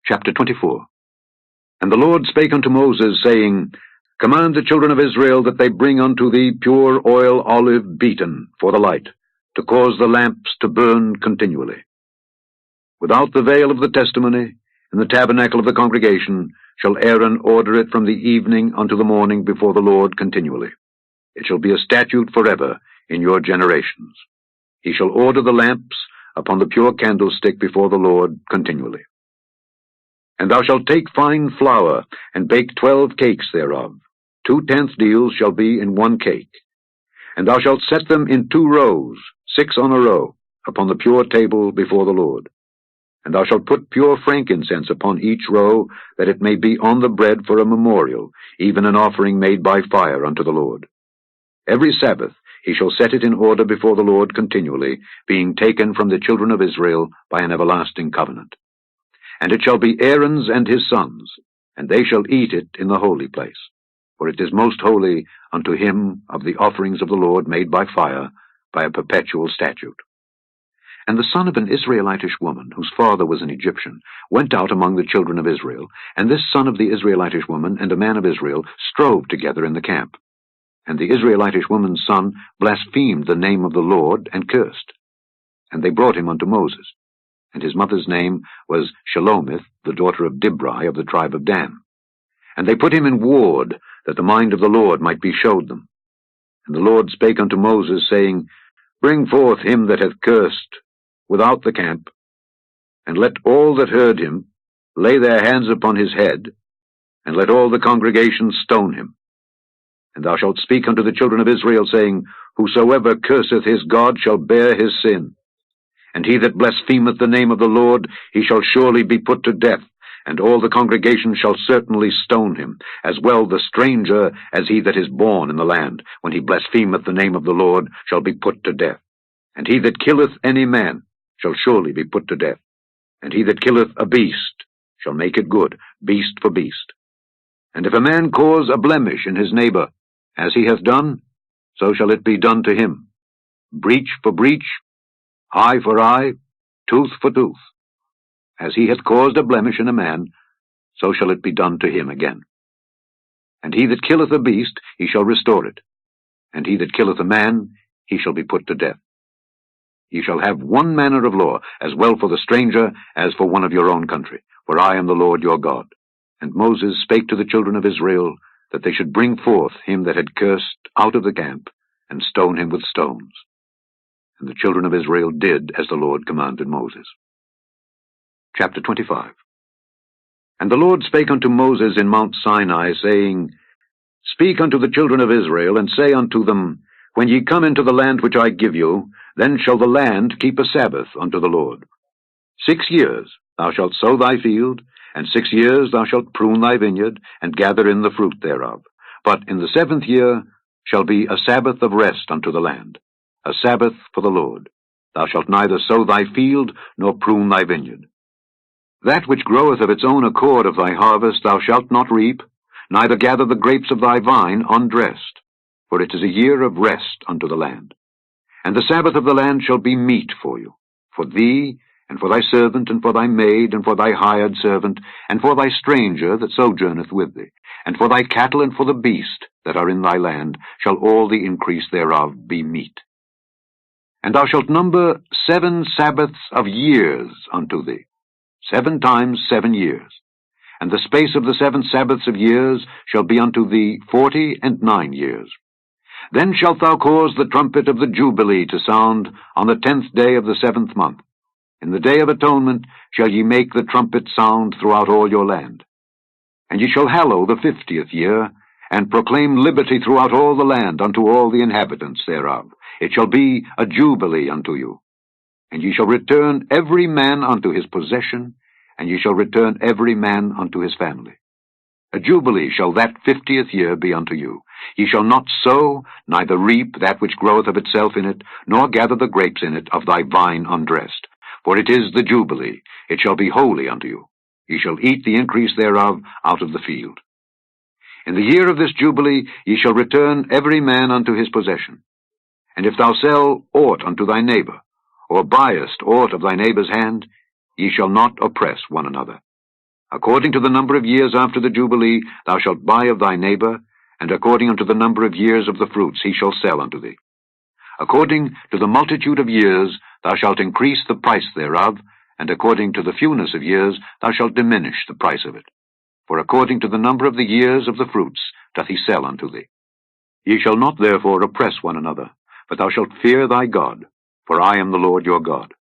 Chapter 24. And the Lord spake unto Moses, saying, Command the children of Israel that they bring unto thee pure oil olive beaten for the light, to cause the lamps to burn continually. Without the veil of the testimony, in the tabernacle of the congregation, shall Aaron order it from the evening unto the morning before the Lord continually. It shall be a statute forever in your generations. He shall order the lamps upon the pure candlestick before the Lord continually. And thou shalt take fine flour, and bake 12 cakes thereof. 2/10 deals shall be in 1 cake. And thou shalt set them in 2 rows, 6 on a row, upon the pure table before the Lord. And thou shalt put pure frankincense upon each row, that it may be on the bread for a memorial, even an offering made by fire unto the Lord. Every Sabbath he shall set it in order before the Lord continually, being taken from the children of Israel by an everlasting covenant. And it shall be Aaron's and his sons, and they shall eat it in the holy place. For it is most holy unto him of the offerings of the Lord made by fire, by a perpetual statute. And the son of an Israelitish woman, whose father was an Egyptian, went out among the children of Israel, and this son of the Israelitish woman and a man of Israel strove together in the camp. And the Israelitish woman's son blasphemed the name of the Lord, and cursed. And they brought him unto Moses. And his mother's name was Shelomith, the daughter of Dibri of the tribe of Dan. And they put him in ward, that the mind of the Lord might be showed them. And the Lord spake unto Moses, saying, Bring forth him that hath cursed without the camp, and let all that heard him lay their hands upon his head, and let all the congregation stone him. And thou shalt speak unto the children of Israel, saying, Whosoever curseth his God shall bear his sin. And he that blasphemeth the name of the Lord, he shall surely be put to death, and all the congregation shall certainly stone him, as well the stranger as he that is born in the land, when he blasphemeth the name of the Lord, shall be put to death. And he that killeth any man shall surely be put to death. And he that killeth a beast shall make it good, beast for beast. And if a man cause a blemish in his neighbor, as he hath done, so shall it be done to him. Breach for breach, eye for eye, tooth for tooth. As he hath caused a blemish in a man, so shall it be done to him again. And he that killeth a beast, he shall restore it. And he that killeth a man, he shall be put to death. Ye shall have one manner of law, as well for the stranger as for one of your own country, for I am the Lord your God. And Moses spake to the children of Israel, that they should bring forth him that had cursed out of the camp, and stone him with stones. And the children of Israel did as the Lord commanded Moses. Chapter 25. And the Lord spake unto Moses in Mount Sinai, saying, Speak unto the children of Israel, and say unto them, When ye come into the land which I give you, then shall the land keep a Sabbath unto the Lord. 6 years thou shalt sow thy field, and 6 years thou shalt prune thy vineyard, and gather in the fruit thereof. But in the 7th year shall be a Sabbath of rest unto the land, a Sabbath for the Lord. Thou shalt neither sow thy field, nor prune thy vineyard. That which groweth of its own accord of thy harvest thou shalt not reap, neither gather the grapes of thy vine undressed, for it is a year of rest unto the land. And the Sabbath of the land shall be meat for you, for thee, and for thy servant, and for thy maid, and for thy hired servant, and for thy stranger that sojourneth with thee, and for thy cattle, and for the beast that are in thy land, shall all the increase thereof be meat. And thou shalt number 7 Sabbaths of years unto thee, 7 times 7 years. And the space of the 7 Sabbaths of years shall be unto thee 49 years. Then shalt thou cause the trumpet of the Jubilee to sound on the 10th day of the 7th month. In the day of atonement shall ye make the trumpet sound throughout all your land. And ye shall hallow the 50th year, and proclaim liberty throughout all the land unto all the inhabitants thereof. It shall be a jubilee unto you. And ye shall return every man unto his possession, and ye shall return every man unto his family. A jubilee shall that 50th year be unto you. Ye shall not sow, neither reap that which groweth of itself in it, nor gather the grapes in it of thy vine undressed. For it is the jubilee, it shall be holy unto you. Ye shall eat the increase thereof out of the field. In the year of this jubilee ye shall return every man unto his possession. And if thou sell aught unto thy neighbor, or buyest aught of thy neighbor's hand, ye shall not oppress one another. According to the number of years after the Jubilee thou shalt buy of thy neighbor, and according unto the number of years of the fruits he shall sell unto thee. According to the multitude of years thou shalt increase the price thereof, and according to the fewness of years thou shalt diminish the price of it. For according to the number of the years of the fruits doth he sell unto thee. Ye shall not therefore oppress one another, but thou shalt fear thy God, for I am the Lord your God.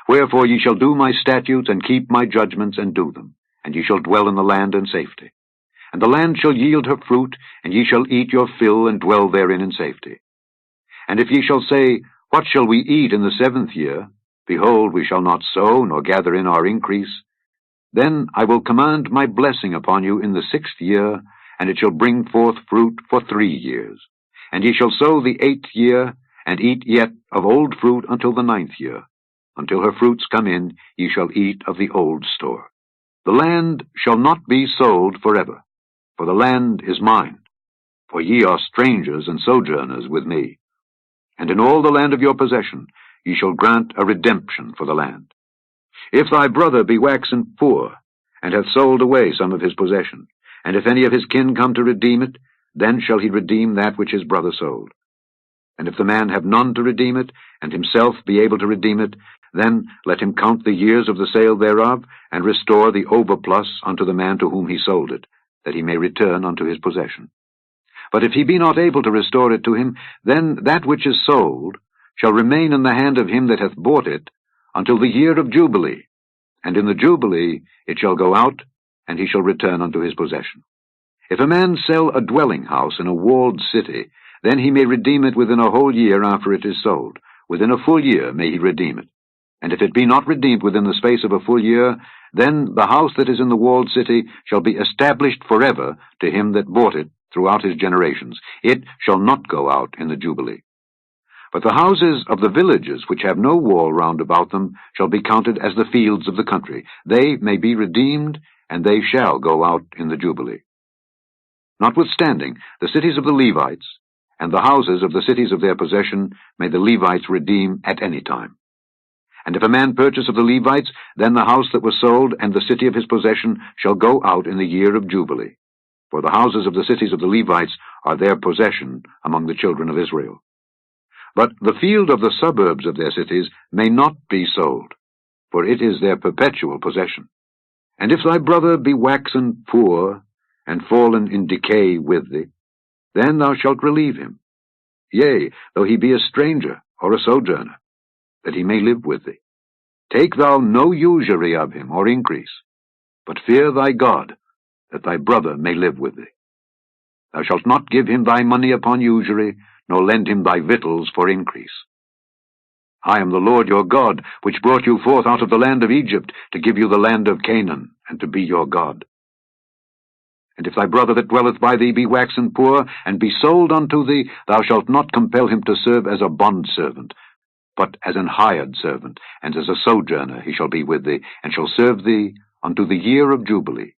Wherefore ye shall do my statutes, and keep my judgments, and do them, and ye shall dwell in the land in safety. And the land shall yield her fruit, and ye shall eat your fill, and dwell therein in safety. And if ye shall say, What shall we eat in the 7th year? Behold, we shall not sow, nor gather in our increase. Then I will command my blessing upon you in the 6th year, and it shall bring forth fruit for 3 years. And ye shall sow the 8th year, and eat yet of old fruit until the 9th year. Until her fruits come in, ye shall eat of the old store. The land shall not be sold forever, for the land is mine. For ye are strangers and sojourners with me. And in all the land of your possession ye shall grant a redemption for the land. If thy brother be waxen poor, and hath sold away some of his possession, and if any of his kin come to redeem it, then shall he redeem that which his brother sold. And if the man have none to redeem it, and himself be able to redeem it, then let him count the years of the sale thereof, and restore the overplus unto the man to whom he sold it, that he may return unto his possession. But if he be not able to restore it to him, then that which is sold shall remain in the hand of him that hath bought it until the year of Jubilee, and in the Jubilee it shall go out, and he shall return unto his possession. If a man sell a dwelling house in a walled city, then he may redeem it within a whole year after it is sold. Within a full year may he redeem it. And if it be not redeemed within the space of a full year, then the house that is in the walled city shall be established forever to him that bought it throughout his generations. It shall not go out in the Jubilee. But the houses of the villages which have no wall round about them shall be counted as the fields of the country. They may be redeemed, and they shall go out in the Jubilee. Notwithstanding, the cities of the Levites, and the houses of the cities of their possession, may the Levites redeem at any time. And if a man purchase of the Levites, then the house that was sold and the city of his possession shall go out in the year of Jubilee. For the houses of the cities of the Levites are their possession among the children of Israel. But the field of the suburbs of their cities may not be sold, for it is their perpetual possession. And if thy brother be waxen poor, and fallen in decay with thee, then thou shalt relieve him, yea, though he be a stranger or a sojourner, that he may live with thee. Take thou no usury of him or increase, but fear thy God, that thy brother may live with thee. Thou shalt not give him thy money upon usury, nor lend him thy victuals for increase. I am the Lord your God, which brought you forth out of the land of Egypt, to give you the land of Canaan, and to be your God. And if thy brother that dwelleth by thee be waxen poor, and be sold unto thee, thou shalt not compel him to serve as a bondservant, but as an hired servant, and as a sojourner he shall be with thee, and shall serve thee unto the year of Jubilee.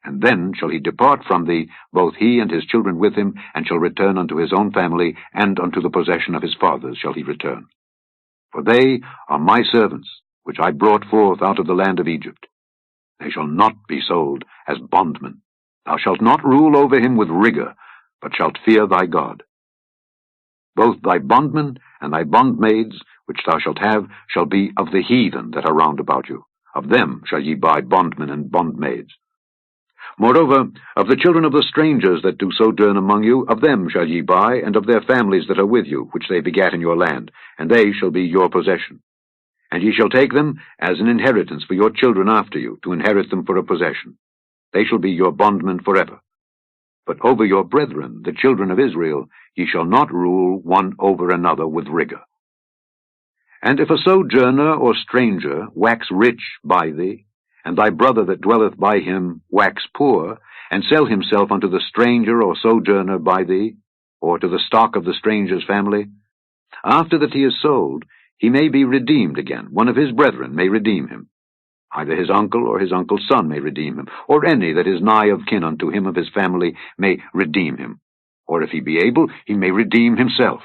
And then shall he depart from thee, both he and his children with him, and shall return unto his own family, and unto the possession of his fathers shall he return. For they are my servants, which I brought forth out of the land of Egypt. They shall not be sold as bondmen. Thou shalt not rule over him with rigor, but shalt fear thy God. Both thy bondmen and thy bondmaids, which thou shalt have, shall be of the heathen that are round about you. Of them shall ye buy bondmen and bondmaids. Moreover, of the children of the strangers that do sojourn among you, of them shall ye buy, and of their families that are with you, which they begat in your land, and they shall be your possession. And ye shall take them as an inheritance for your children after you, to inherit them for a possession. They shall be your bondmen forever. But over your brethren, the children of Israel, ye shall not rule one over another with rigor. And if a sojourner or stranger wax rich by thee, and thy brother that dwelleth by him wax poor, and sell himself unto the stranger or sojourner by thee, or to the stock of the stranger's family, after that he is sold, he may be redeemed again. One of his brethren may redeem him. Either his uncle or his uncle's son may redeem him, or any that is nigh of kin unto him of his family may redeem him. Or if he be able, he may redeem himself.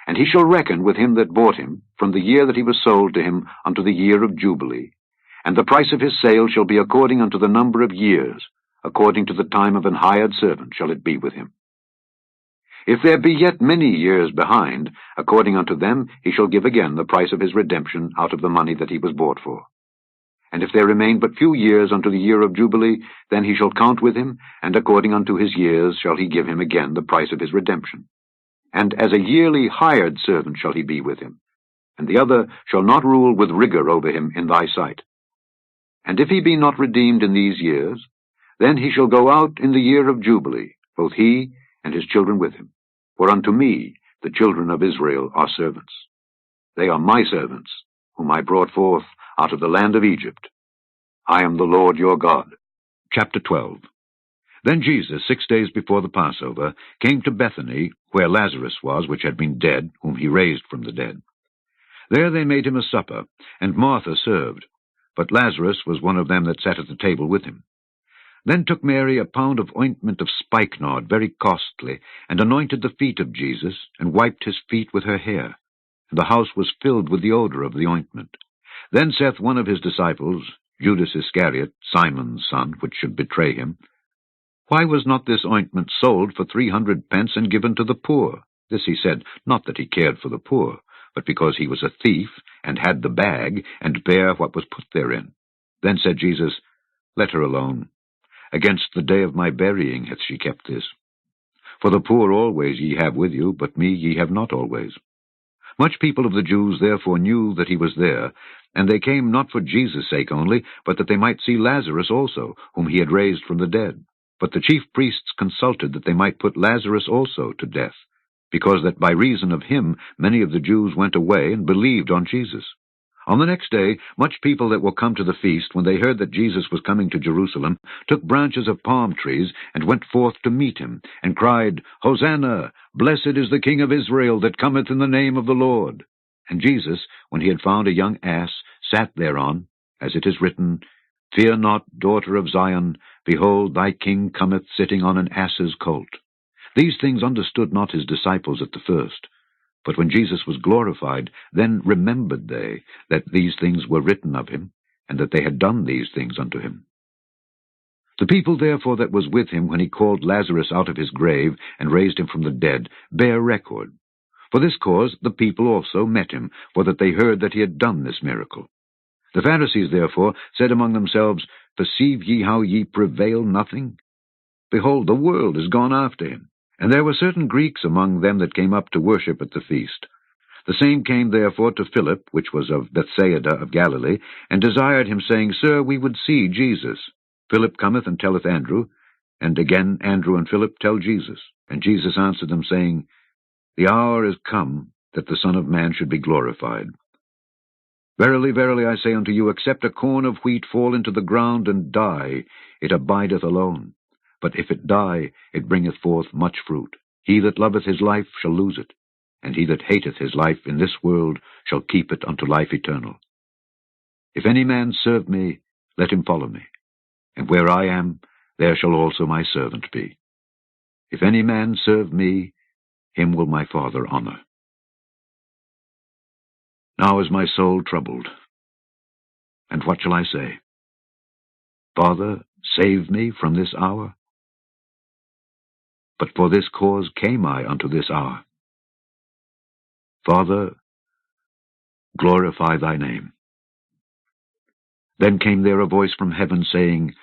And he shall reckon with him that bought him, from the year that he was sold to him unto the year of Jubilee, And the price of his sale shall be according unto the number of years, according to the time of an hired servant shall it be with him. If there be yet many years behind, according unto them he shall give again the price of his redemption out of the money that he was bought for. And if there remain but few years unto the year of Jubilee, then he shall count with him, and according unto his years shall he give him again the price of his redemption. And as a yearly hired servant shall he be with him, and the other shall not rule with rigor over him in thy sight. And if he be not redeemed in these years, then he shall go out in the year of Jubilee, both he and his children with him. For unto me the children of Israel are servants. They are my servants, whom I brought forth out of the land of Egypt. I am the Lord your God. Chapter 12. Then Jesus, 6 days before the Passover, came to Bethany, where Lazarus was, which had been dead, whom he raised from the dead. There they made him a supper, and Martha served, but Lazarus was one of them that sat at the table with him. Then took Mary a pound of ointment of spikenard, very costly, and anointed the feet of Jesus, and wiped his feet with her hair. And the house was filled with the odor of the ointment. Then saith one of his disciples, Judas Iscariot, Simon's son, which should betray him, Why was not this ointment sold for 300 pence and given to the poor? This he said, not that he cared for the poor, but because he was a thief, and had the bag, and bare what was put therein. Then said Jesus, Let her alone. Against the day of my burying hath she kept this. For the poor always ye have with you, but me ye have not always. Much people of the Jews therefore knew that he was there, and they came not for Jesus' sake only, but that they might see Lazarus also, whom he had raised from the dead. But the chief priests consulted that they might put Lazarus also to death, because that by reason of him many of the Jews went away and believed on Jesus. On the next day, much people that were come to the feast, when they heard that Jesus was coming to Jerusalem, took branches of palm trees, and went forth to meet him, and cried, Hosanna! Blessed is the King of Israel that cometh in the name of the Lord. And Jesus, when he had found a young ass, sat thereon, as it is written, Fear not, daughter of Zion, behold, thy King cometh sitting on an ass's colt. These things understood not his disciples at the first. But when Jesus was glorified, then remembered they that these things were written of him, and that they had done these things unto him. The people therefore that was with him when he called Lazarus out of his grave, and raised him from the dead, bear record. For this cause the people also met him, for that they heard that he had done this miracle. The Pharisees therefore said among themselves, Perceive ye how ye prevail nothing? Behold, the world is gone after him. And there were certain Greeks among them that came up to worship at the feast. The same came therefore to Philip, which was of Bethsaida of Galilee, and desired him, saying, Sir, we would see Jesus. Philip cometh and telleth Andrew, and again Andrew and Philip tell Jesus. And Jesus answered them, saying, The hour is come that the Son of Man should be glorified. Verily, verily, I say unto you, except a corn of wheat fall into the ground and die, it abideth alone. But if it die, it bringeth forth much fruit. He that loveth his life shall lose it, and he that hateth his life in this world shall keep it unto life eternal. If any man serve me, let him follow me. And where I am, there shall also my servant be. If any man serve me, him will my Father honor. Now is my soul troubled. And what shall I say? Father, save me from this hour. But for this cause came I unto this hour. Father, glorify thy name. Then came there a voice from heaven, saying,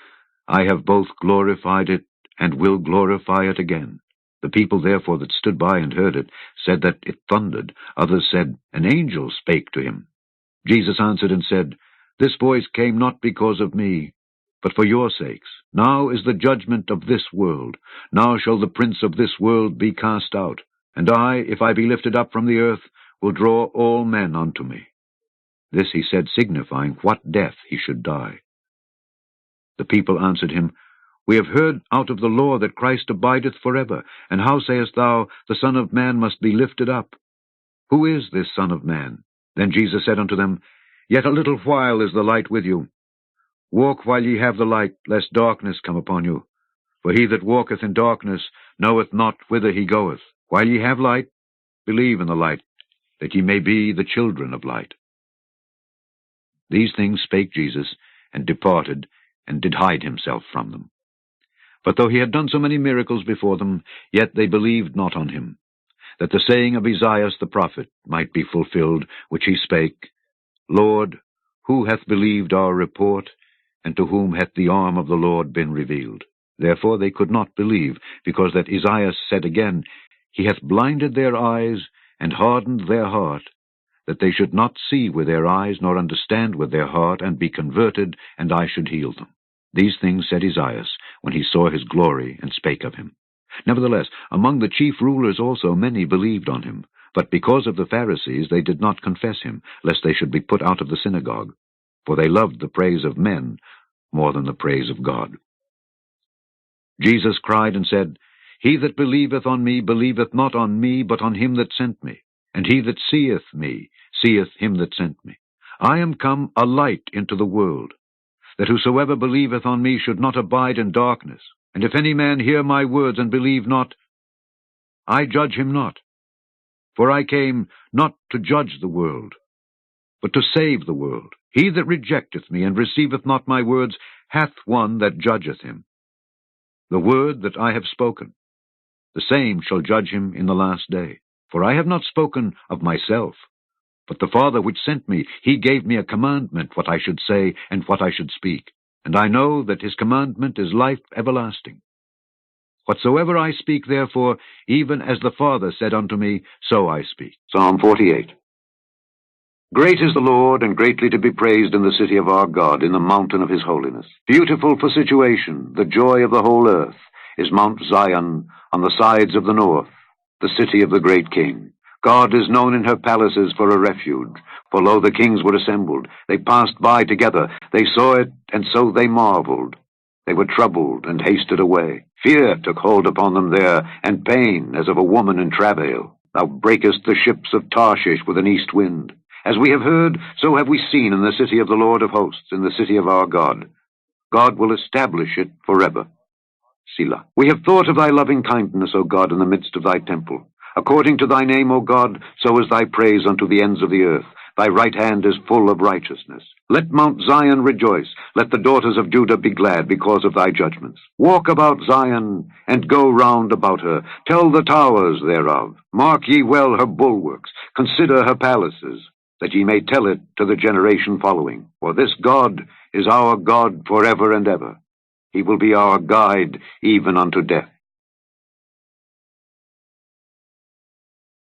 I have both glorified it, and will glorify it again. The people therefore that stood by and heard it said that it thundered. Others said, An angel spake to him. Jesus answered and said, This voice came not because of me, but for your sakes. Now is the judgment of this world. Now shall the prince of this world be cast out. And I, if I be lifted up from the earth, will draw all men unto me. This he said, signifying what death he should die. The people answered him, We have heard out of the law that Christ abideth forever. And how sayest thou, the Son of Man must be lifted up? Who is this Son of Man? Then Jesus said unto them, Yet a little while is the light with you. Walk while ye have the light, lest darkness come upon you. For he that walketh in darkness knoweth not whither he goeth. While ye have light, believe in the light, that ye may be the children of light. These things spake Jesus, and departed, and did hide himself from them. But though he had done so many miracles before them, yet they believed not on him, that the saying of Esaias the prophet might be fulfilled, which he spake, Lord, who hath believed our report, and to whom hath the arm of the Lord been revealed? Therefore they could not believe, because that Esaias said again, He hath blinded their eyes, and hardened their heart, that they should not see with their eyes, nor understand with their heart, and be converted, and I should heal them. These things said Esaias, when he saw his glory, and spake of him. Nevertheless, among the chief rulers also many believed on him, but because of the Pharisees they did not confess him, lest they should be put out of the synagogue. For they loved the praise of men more than the praise of God. Jesus cried and said, He that believeth on me believeth not on me, but on him that sent me. And he that seeth me seeth him that sent me. I am come a light into the world, that whosoever believeth on me should not abide in darkness. And if any man hear my words and believe not, I judge him not. For I came not to judge the world, but to save the world. He that rejecteth me and receiveth not my words hath one that judgeth him. The word that I have spoken, the same shall judge him in the last day. For I have not spoken of myself, but the Father which sent me, he gave me a commandment what I should say and what I should speak. And I know that his commandment is life everlasting. Whatsoever I speak, therefore, even as the Father said unto me, so I speak. Psalm 48. Great is the Lord, and greatly to be praised in the city of our God, in the mountain of his holiness. Beautiful for situation, the joy of the whole earth, is Mount Zion on the sides of the north, the city of the great King. God is known in her palaces for a refuge. For lo, the kings were assembled. They passed by together. They saw it, and so they marveled. They were troubled, and hasted away. Fear took hold upon them there, and pain as of a woman in travail. Thou breakest the ships of Tarshish with an east wind. As we have heard, so have we seen in the city of the Lord of hosts, in the city of our God. God will establish it forever. Selah. We have thought of thy loving kindness, O God, in the midst of thy temple. According to thy name, O God, so is thy praise unto the ends of the earth. Thy right hand is full of righteousness. Let Mount Zion rejoice. Let the daughters of Judah be glad because of thy judgments. Walk about Zion, and go round about her. Tell the towers thereof. Mark ye well her bulwarks. Consider her palaces, that ye may tell it to the generation following. For this God is our God forever and ever. He will be our guide even unto death.